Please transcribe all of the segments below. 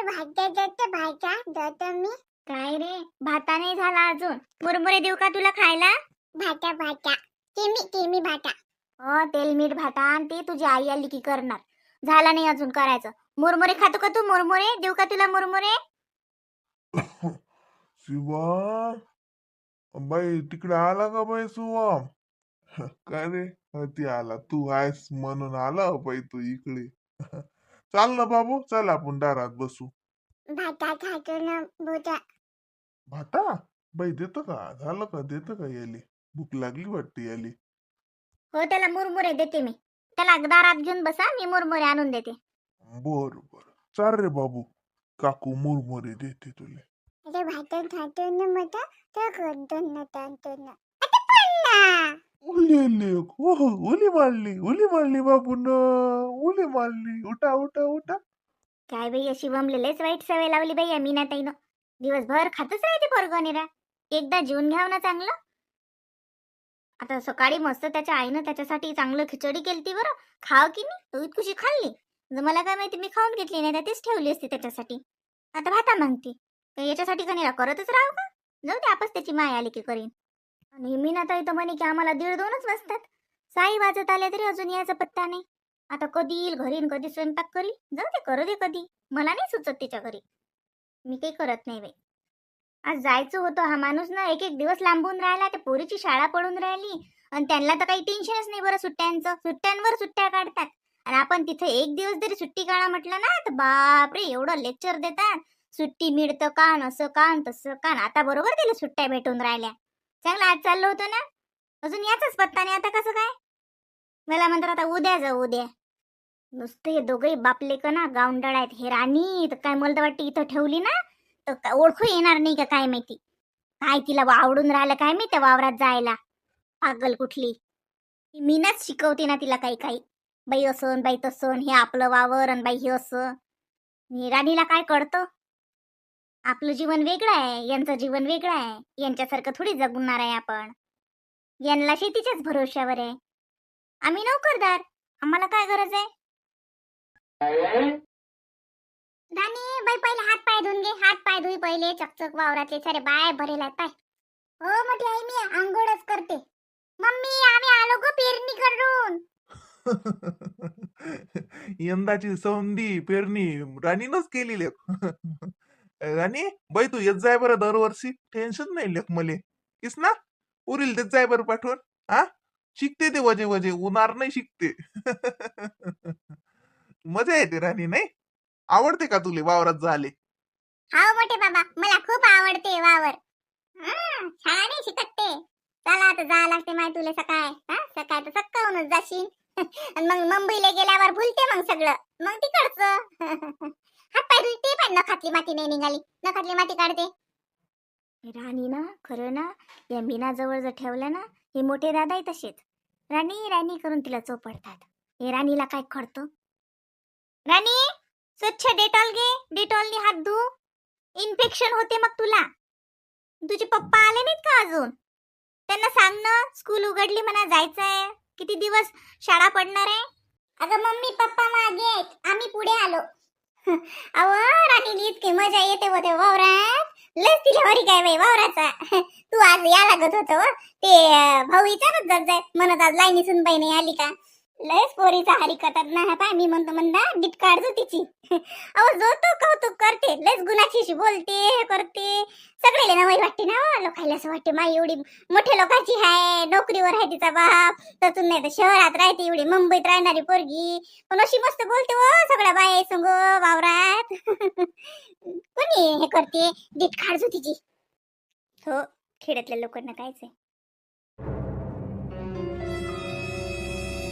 भाज्या देते भाज्या देतो मी. काय रे, भाता नाही झाला अजून. मुरमुरे देऊ का तुला खायला? भाज्या भाज्या तेमी भाज्या. हो, तेल मीठ भाता आणि ते तुझी आई आली की करणार. झाला नाही अजून करायचं. मुरमुरे खातो का तू? मुरमुरे देऊ का तुला? मुरमुरे शिवा बाई तिकडे आला का बाई शिवम? काय रे ती आला, तू आहेस म्हणून आला बाई तू इकडे. चाल ना बाबू, चल आपण दारात बसू. भाज्या खातो ना भोजा. भाता बाई देतं का? झालं का? देतं का याली? भूक लागली वाटते याली. हो, त्याला मुरमुरे देते मी. त्याला दारात घेऊन बसा, मी मुरमुरे आणून देते. बर बर, चाल रे बाबू, काकू मुरमुरे देते तुले. अरे भाज्या खातो ना मजा तर करतो ना तांतो ना. आता पण ना. उली उली मारली बाबून, उली मारली. उठा उठा उठा. काय बाई, अशी वमलेलेच वाईट सवय लावली बाई या मीनाताईनं. दिवसभर खातच राहते पोरगणीरा. एकदा जेवून घ्याव ना चांगलं. आता सकाळी मस्त त्याच्या आईनं त्याच्यासाठी चांगलं खिचडी केलती बरं. खाव की नाही तो इतकुशी खाल्ली. मला काय माहिती, मी खाऊन घेतली नाही तर तेच ठेवली असती त्याच्यासाठी. आता भाता मागते. याच्यासाठी कणीरा करतच राहू का? जाऊ दे, आपच त्याची माय आली की करीन. आणि मीनाताई तर म्हणे की आम्हाला 1:30-2च वाजतात. 6 वाजत आले तरी अजून यायचा पत्ता नाही. आता कधी येईल घरी आणि कधी स्वयंपाक करील. जाऊ दे, करू दे कधी. मला नाही सुचत तिच्या घरी. मी काही करत नाही बाई. आज जायचं होतं. हा माणूस ना एक दिवस लांबून राहिला. त्या पोरीची शाळा पडून राहिली आणि त्यांना तर काही टेन्शनच नाही बरं सुट्ट्यांचं. सुट्ट्यांवर सुट्ट्या काढतात. आणि आपण तिथे एक दिवस जरी सुट्टी काढा म्हटलं ना तर बापरे एवढं लेक्चर देतात. सुट्टी मिळतं का, असं का तसं का. आता बरोबर तिला सुट्ट्या भेटून राहिल्या. चांगलं आज चाललं होतं ना, अजून याचाच पत्ता नाही. आता कसं काय? मला म्हणतात आता उद्या जाऊ उद्या. नुसते हे दोघे बापले का ना गावंडळ आहेत. हे राणी तर काय मला तर वाटतं इथं ठेवली ना तर ओळखू येणार नाही का काय माहिती. काय तिला आवडून राहिलं काय मी त्या वावरात जायला. पागल कुठली. मीनाच शिकवते ना तिला काही काही. बाई असं बाई तसं, हे आपलं वावर आणि बाई हे असं. राणीला काय कळतं? आपलं जीवन वेगळं आहे, यांचं जीवन वेगळं आहे. यांच्यासारखं थोडी जगणार आहे आपण. यांना शेतीच्याच भरोश्यावर आहे. आम्ही नोकरदार, आम्हाला काय गरज आहे? राणी बाई पहिले हात पाय धुवून घे. हात पाय धुई पहिले. चकचक वावरातले सारे बाय भरेल आहेत पाय. हो मोठी आई मी आंघोळच करते. मम्मी आम्ही आलो गो पेरणी करून. यंदाची सौंदी पेरणी राणीनच केली लेख. राणी बाई तू येत जाय बरं दरवर्षी. टेन्शन नाही लेख मले. किस ना उरील देत जाय बरं पाठवून. हा शिकते ते वजे वजे उन्हार नाही शिकते. मजा येते राणी नाही? आवडते का तुले वावरात झाले? हाव मोठे बाबा मला खूप आवडते वावर. शाळा नाही शिकत ते. चला आता जा लागते माय तुले सकाळ. सकाळ तर सकाळूनच जाशील. आणि मग मुंबईला गेल्यावर भुलते मग सगळं. मग तिकडचं. हात पाय धुते पण नखातली माती नाही निघाली. नखातली माती काढते. राणी ना खरं ना या मीनाजवळ जर ठेवलं ना हे मोठे दादाही तसेच राणी राणी करून तिला चोपडतात. हे राणीला काय कळतं? राणी स्वच्छ डेटॉल घे. डेटॉलनी हात धु. इन्फेक्शन होते मग तुला. तुझे पप्पा आले नाहीत का अजून? त्यांना सांग ना स्कूल उघडली म्हणा जायचंय. किती दिवस शाळा पडणार आहे? अगं मम्मी पप्पा मागे आहेत. आम्ही पुढे आलो. अव राणीला इतकी मजा येते होते वावरात. लस तिला हरी काय बाई वावराचा. तू आज या लागत होत ते भाऊ विचारत जात जाय म्हणत आज लाईनी सुनबाई नाही आली का. लस पोरीचा हरी करतात ना. पाय मी म्हणतो म्हणता डीट काढतो तिची. अहो जो तो कौतुक करते. लस गुणाची बोलते हे करते. सगळेले नवाई वाटते ना. लोकायला असं वाटते माई एवढी मोठ्या लोकांची आहे. नोकरीवर आहे तिचा बाप. तर नाही तर शहरात राहते एवढी मुंबईत राहणारी पोरगी. पण अशी मस्त बोलते हो सगळ्या बाया संग वावरात. कोणी हे करते डीट काढतो तिची. हो, खेड्यातल्या लोकांना कायच आहे.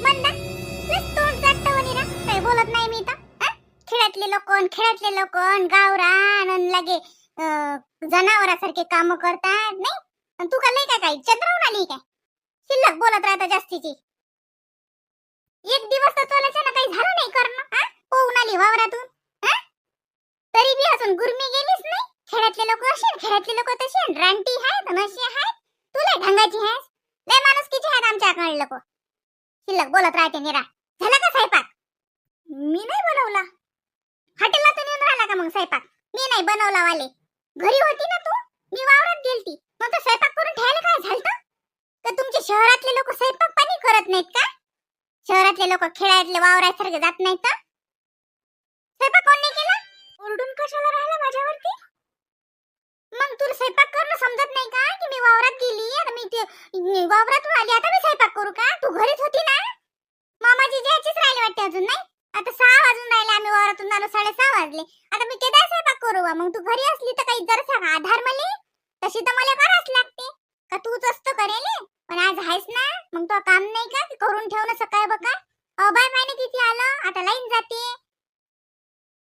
म्हणता लस तोंड चाटतं वनिरा. काही बोलत नाही मी तर. खेड्यातले लोक गावरान आणि लगे जनावरासारखे काम करतात नाही. आणि तू का नाही काय काही चंद्रावून आली काय? शिल्लक बोलत राहता जास्तीची. एक दिवस तर चलायचं ना काही झालं नाही करणं. पोहून आली वावरातून. तरी बी अजून गुरमी गेलीच नाही. खेड्यातले लोक असे खेड्यातले लोक तसे रानटी आहेत नशी आहेत. तुला ढंगाची आहेस. लय माणुसकीची आहेत आमच्याकडे लोक. शिल्लक बोलत राहते निरा. झाला का स्वयंपाक? मी नाही बनवला. हॉटेलला तर येऊन राहिला का मग मग स्वयंपाक. मी नाही बनवला वाले. घरी होती ना तू, मी वावरात गेलती. मग तो स्वयंपाक करून ठेवायला काय झालं? तर तुमचे शहरातले लोक स्वयंपाक पाणी करत नाहीत का? शहरातले लोक खेळातले वावरासारखे जात नाहीत का? स्वयंपाक कोण नाही केला? ओरडून कशाला राहिला माझ्यावरती? मग तुला स्वयंपाक करणं समजत नाही का की मी वावरात गेली आता मी वावरातून आली आता मी स्वयंपाक करू का? तू घरीच होती ना? मामाजी जायचीच राहिली वाटते अजून नाही. आता 6 वाजून राहिले, आम्ही वावरातून आलो 6:30 वाजले. आता मी केदा स्वयंपाक करू बा? मग तू घरी असली तर काही जरासा आधार मले, तशी तर मला करावंच लागते का? तूच असतं करेल पण आज आहेस ना, मग तो काम नाही का की करून ठेवणं सकाळ बका? बाय पाहिजे किती आलं, आता लाईन जाते.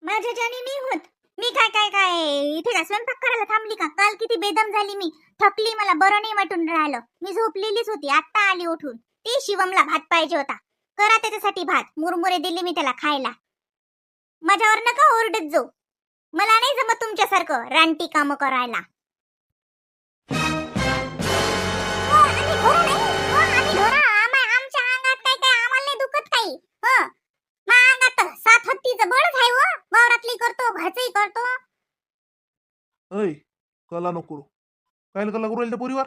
माझ्या जाणी नाही होत. मी काय काय काय इथे काय स्वयंपाक करायला थांबली का? काल किती बेदम झाली मी, थकली, मला बरं नाही वाटून राहिलं. मी झोपलेलीच होती, आत्ता आली उठून. ते शिवमला भात पाहिजे होता, करा त्याच्यासाठी भात. मुरमुरे दिले मी त्याला खायला. माझ्यावर नका ओरडत जाऊ, मला नाही जमत तुमच्यासारखं रानटी काम करायला. आम्ही ढोरं नाही. आम्ही ढोरं. आमच्या अंगात काय काय आम्हाला नाही दुखत काही. माझ्या अंगात तर 7 हत्तीचं बळच आहे. वावरातली करतो, घरचंही करतो. ऐ कला नको करू. काय कला करू राहिली त्या पोरीवर?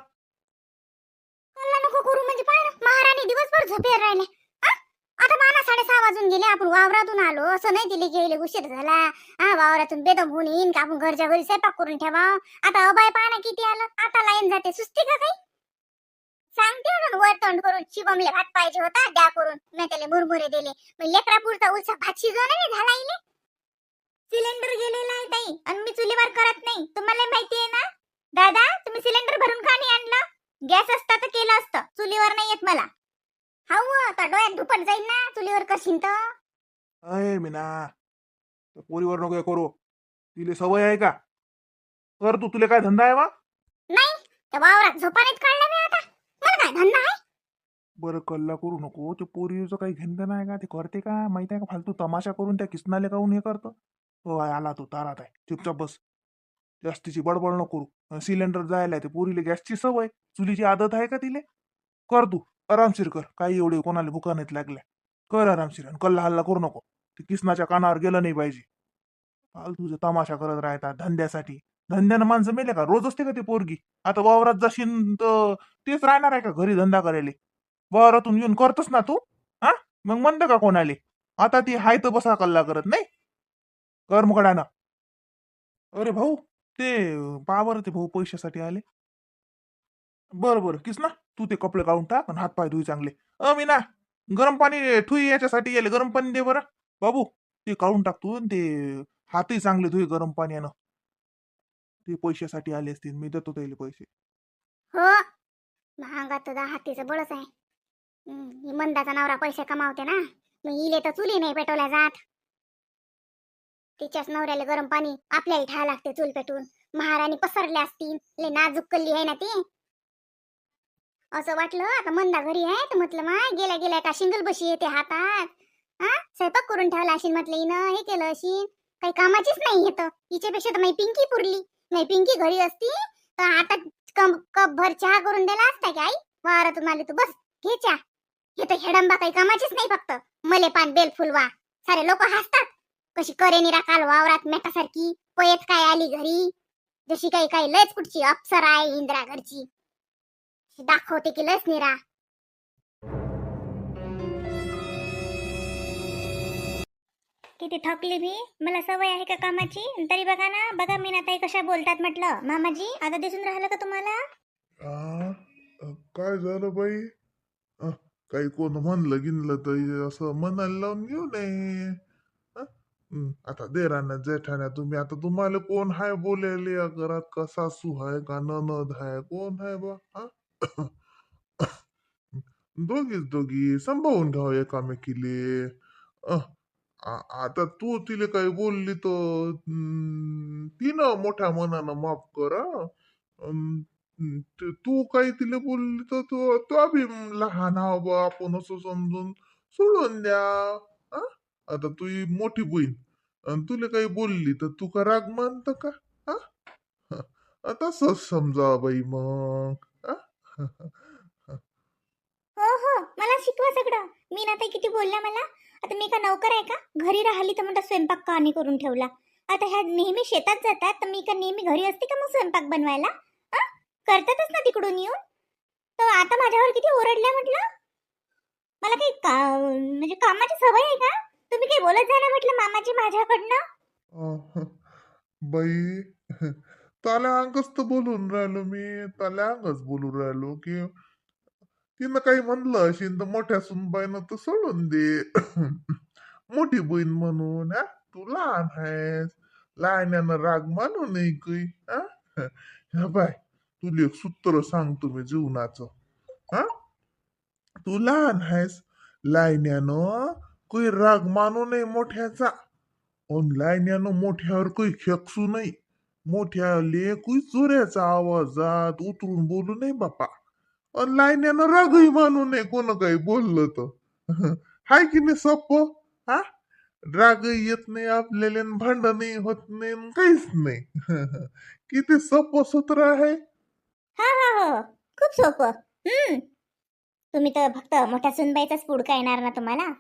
कल्ला नको करू म्हणजे पाय ना, महाराणी दिवसभर झोपेर राहिले. आता माना 6:30 वाजून गेले, आपण वावरातून आलो. असं नाही दिले गेले उशीर झाला. वावरातून बेदम होऊन येईन का आपण घरच्या घरी स्वयंपाक करून ठेवा. आता अबाय पाना किती आलं, आता लाईन जाते. सुस्ती का काही? सांगते ना वर तोंड करून, शिवमले भात पाहिजे होता द्या करून. मी त्याला मुरमुरे दिले. मग लेकरापुरता उलसा भात शिजवला नाही झाला इले. सिलेंडर गेलेला आहे ताई, आणि मी चुलीवर करत नाही, तुम्हाला माहिती आहे ना. दादा, तुम्ही सिलेंडर भरून का नाही आणलं? गॅस असता तर केलं असतं, चुलीवर नाही येत मला. हाऊ आता डोळ्यात दुपट जाईल ना, चुलीवर करशील तर. अय मीना, त्या पोरीवर नको हे करू. तिले सवय आहे का? कर तू, तुला काय धंदा आहे वा? नाही, त्या वावरात झोपानेच काढला मी आता. मला काय धंदा आहे? बरं कल्ला करू नको. ते पोरीचं काही घेणं नाही का? ते करते का माहिती आहे का? फालतू तमाशा करून त्या किसनाले काहून हे करतं? हो आला तू तारात आहे, चुपचाप बस. जास्तीची बडबड नको करू. सिलेंडर जायला ते पोरीले गॅसची सवय, चुलीची आदत आहे का तिले? कर तू, आरामशीर कर. काही एवढे कोणाला भुका नाहीत लागल्या. कर आरामशीर, आणि कल्ला हल्ला करू नको. ते किसनाच्या कानावर गेलं नाही पाहिजे. फालतूचे तमाशा करत राहतात धंद्यासाठी. धंद्यानं माणसं मेले का? रोज असते का ते पोरगी? आता वावरात जाशील तर तेच राहणार आहे का घरी धंदा करायला? वावरातून येऊन करतोस ना तू. हा मग म्हणतं का कोणाले? आता ती हाय तर बसा कल्ला करत नाही. कर मुकडानं. अरे भाऊ, ते पावर ते भाऊ पैशासाठी आले. बरं बरं किस ना, तू ते कपडे काढून टाक आणि हात पाय धुई चांगले. मीना, गरम पाणी ठुई याच्यासाठी याले गरम पाणी दे बरं. बाबू, ते काढून टाक तू, आणि ते हातही चांगले धुई गरम पाण्यानं. ते पैशासाठी आले असतील, मी देतो त्याला पैसे. हो, महागात तर 10 हत्तीचं बळच आहे. मंदाचा नवरा पैसे कमावते ना, मग इले तर चुली नाही पेटवल्या जात. तिच्याच नवऱ्याला गरम पाणी आपल्याला ठेवा लागते चूल पेटून. महाराणी पसरले असतील, ले नाजूक कल्ली आहे ना ती. असं वाटलं आता मंदा घरी आहे तर म्हटलं मा गेल्या गेल्या का शिंगल बशी येते हातात. स्वयंपाक करून ठेवला असेल म्हटलं, हिनं हे केलं असेल. काही कामाचीच नाही येत. हिच्यापेक्षा तर माझी पिंकी पुरली. माझी पिंकी घरी असती तर आता कप भर चहा करून दिला असता की आई वावरातून आली तू बस घे चहा. हे तर हेडंबा काही कामाचीच नाही, फक्त मले पान बेल फुलवा. सारे लोक हसतात कशी करे निरा काल वावरात मेटासारखी पयत काय आली घरी. जशी काही काही लयच कुठची अप्सरा आहे इंद्रा घरची, दाखवते की लस निरा. किती थकली मी, मला सवय आहे का कामाची. तरी बघा ना, बघा मीनाताई कशा बोलतात म्हटलं. मामाजी, आता दिसून राहिलं का तुम्हाला? काय झालं बाई? काही कोण म्हणलं गिनलं तर असं मनाला लावून घेऊ नये. आता देराण्या जेठाण्या तुम्ही, आता तुम्हाला कोण हाय बोलायले या घरात? का सासू हाय का ननद हाय, कोण हाय बा? दोघीच दोघी सांभाळून घ्यावं एकामेकीले. आता तू तिला काही बोलली तर तिनं मोठ्या मनानं माफ कर. तू काही तिला बोलली तर तो बी लहान हा बा, आपण असं समजून सोडून द्या. आता तू मोठी बहीण आणि तुला काही बोलली तर तू का राग मानत का? तसंच समजा बाई मग. हो हो, मला शिकवा सगळं. मीनाताई किती बोलल्या मला. आता मी का नौकर आहे का? घरी राहिली तर म्हणता स्वयंपाक का नाही करून ठेवला. आता ह्या नेहमी शेतात जातात तर मी का नेहमी घरी असते का मग स्वयंपाक बनवायला? हं? करतातच ना तिकडून येऊन. तर आता माझ्यावर किती ओरडल्या म्हटलं. मला काही म्हणजे कामाची सवय आहे का? तुम्ही काही बोलत जा ना म्हटलं मामाची माझ्याकडनं. अं, बाई त्याला अंगच तर बोलून राहिलो मी. त्याला अंगच बोलून राहिलो की तिनं काही म्हणलं असेल तर मोठ्या सुनबाईनं तर सोडून दे. मोठी बहीण म्हणून हा तू लहान आहेस. लहान्यानं राग मानू नये काही हा. ह्या बाय तुला एक सूत्र सांगतो मी जीवनाचं. हा तू लहान आहेस. लहान्यानं काही राग मानू नये मोठ्याचा. ऑनलाईन मोठ्यावर काही खेकसू नाही. मोठ्याले काही चोऱ्याचा आवाजात उतरून बोलू नये बापा. ऑनलाईन रागही मानू नये कोण काही बोललं तर. हाय की नाही सोपं. हा रागही येत नाही आपल्याला आणि भांडणही होत नाही आणि काहीच नाही. किती सोपं सूत्र आहे. हा हा हो खूप सोपं. तुम्ही तर फक्त मोठ्या सुनबाईचाच पुडका येणार ना तुम्हाला.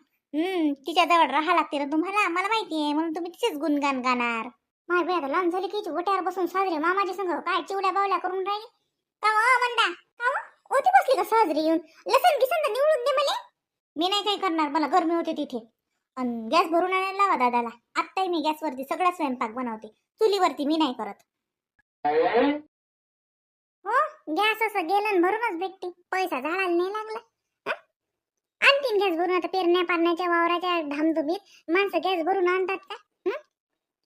तिच्याजवळ राहा लागते ना तुम्हाला, मला माहिती आहे, म्हणून तुम्ही तिचेच गुणगान गाणार. माय बाई आता लहान झाली की गोट्यावर बसून साजरे मामाजी संग काय चिवड्या बावल्या करून राहिली. का हो म्हणता का हो? होती बसली का साजरी येऊन? लसण गिसण तर निवडून दे मला. मी नाही काही करणार, मला गरमी होते तिथे. आणि गॅस भरून आणायला लावा दादाला. आत्ताही मी गॅसवरती सगळा स्वयंपाक बनवते, चुलीवरती मी नाही करत. हो गॅस असं गेलं आणि भरूनच भेटते, पैसा झाडाला नाही लागला. हं? आणखीन गॅस भरून आता पेरण्या पारण्याच्या वावराच्या धामधुमीत माणसं गॅस भरून आणतात का?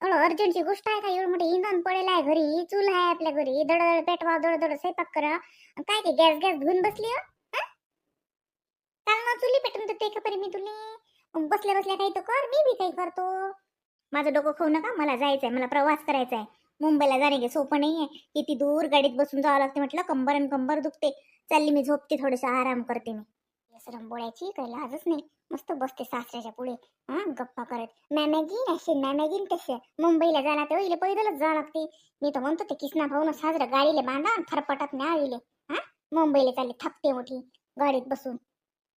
एवढं अर्जंटची गोष्ट आहे का? एवढं मोठे इंधन पडेल आहे घरी, चूल आहे आपल्या घरी, दडदड पेटवा दडदड स्वयंपाक करा, काय ते गॅस गॅस धुवून बसली हो? काल ना चुली पेटून देते का परी मी तुले. बसल्या बसल्या काही तर कर, मी बी काही करतो. माझं डोकं खाऊ नका, मला जायचंय, मला प्रवास करायचा आहे. मुंबईला जाणे काही सोपं नाहीये. किती दूर गाडीत बसून जावं लागते म्हटलं, कंबर आणि कंबर दुखते. चालली मी झोपते, थोडंसं आराम करते मी. रंबोळ्याची काही लाजच नाही, मस्त बसते सासऱ्याच्या पुढे गप्पा करत. मॅमॅगीन असे मॅमॅगीन तसे. मुंबईला जायला तर इले पैदलच जावं लागते. मी तर म्हणतो ते किसना भाऊन साजरं गाडीले बांधा आणि फरपटात न्याविले. मुंबईला चालले थकते मोठी गाडीत बसून.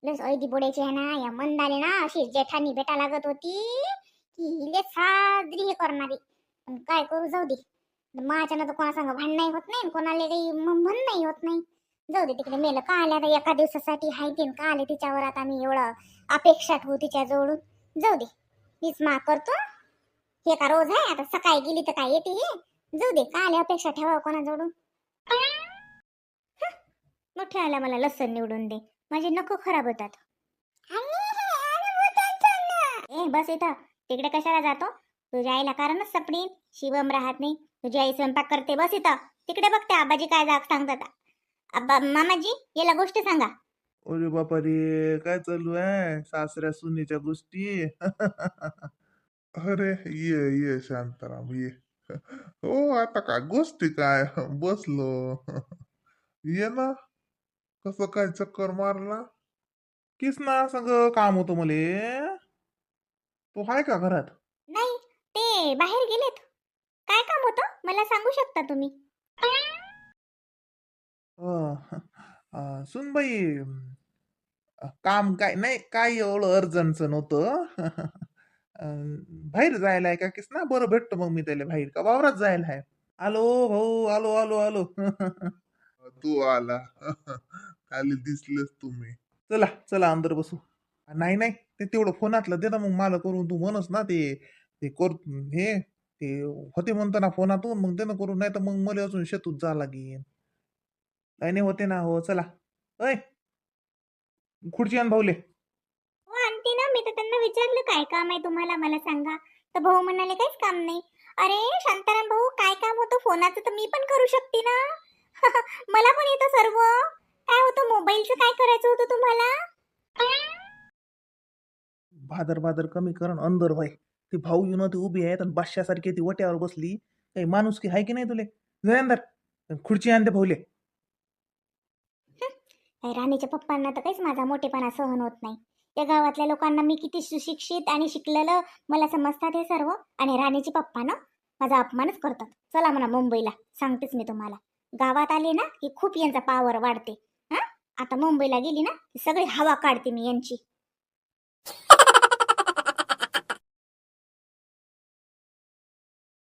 लस ऐदी बोडायची आहे ना या मंदाने ना, अशी जेठानी भेटा लागत होती की हिले साजरी हे करणारी. पण काय करू, जाऊ दे. माझ्यानं तर कोणा सांग भांडणही होत नाही, कोणाला काही म्हणणंही होत नाही. जाऊ दे तिकडे, मेलं का आल्या आता एका दिवसासाठी हाय तीन का आले तिच्यावर. आता मी एवढं अपेक्षा ठेवू तिच्या जवळून. जाऊ दे, मीच मा करतो. हे का रोज आहे? आता सकाळी गेली तर काय येते हे. जाऊ दे, का आले अपेक्षा ठेवा कोणाजवळून. मोठ्या आल्या मला लसण निवडून दे, माझे नको खराब होतात. ए बस इथं, तिकडे कशाला जातो? तुझ्या आईला कारणच सपडीन. शिवम राहत नाही, तुझी आई स्वयंपाक करते. बस इथं, तिकडे बघते आबाजी काय जाग सांगतात. आबा मामाजी याला गोष्ट सांगा. अरे बापा रे, काय चालू आहे सासऱ्या सुनीच्या गोष्टी? अरे ये ये शांताराम ये. हो आता काय गोष्टी काय बसलो. ये ना. कसं काय चक्कर मारला. किसना संग काम होतं मले. तो हाय का घरात? नाही, ते बाहेर गेलेत. काय काम होतं मला सांगू शकता तुम्ही? सुनबाई, काम काय नाही, काय एवढं अर्जंटचं नव्हतं. बाहेर जायला आहे का किसना? बरं भेटतो मग मी त्याला बाहेर, का वावरात जायला आहे. आलो भाऊ, आलो आलो आलो. तू आला. खाली दिसलेस तुम्ही. चला चला अंदर बसू. नाही नाही, ते तेवढं फोनातलं दे ना मग मला करून. तू म्हणस ना ते ते कर, हे ते होते म्हणतो ना फोनातून, मग ते ना करून. नाही तर मग मला अजून शेतूत जा लागेल. नाही नाही होते ना. हो चला. अय खुर्ची आण भाऊले. हो आणते ना, मी तर त्यांना विचारलं काय काम आहे तुम्हाला मला सांगा. तर भाऊ म्हणाले काहीच काम नाही. अरे शांताराम भाऊ, काय काम होतं फोनाचं तर मी पण करू शकते ना. मला पण येतं सर्व. काय होतं मोबाईलचं, काय करायचं होतं तुम्हाला? भादर भादर कमी करण अंदर व्हाय. ते भाऊ येऊन ते उभी आहेत आणि बादशासारखी ती वट्यावर बसली. काही माणूस की हाय की नाही तुले? जाय अंदर, खुर्ची आणते भाऊले. राणीच्या पप्पांना तर काहीच माझा मोठेपणा सहन होत नाही. त्या गावातल्या लोकांना मी किती सुशिक्षित आणि शिकलेलं मला समजतात हे सर्व. आणि राणीचे पप्पा ना माझा अपमानच करतात. चला म्हणा मुंबईला, सांगतेच मी तुम्हाला. गावात आले ना की खूप यांचा पावर वाढते. आता मुंबईला गेली ना की सगळी हवा काढते मी यांची.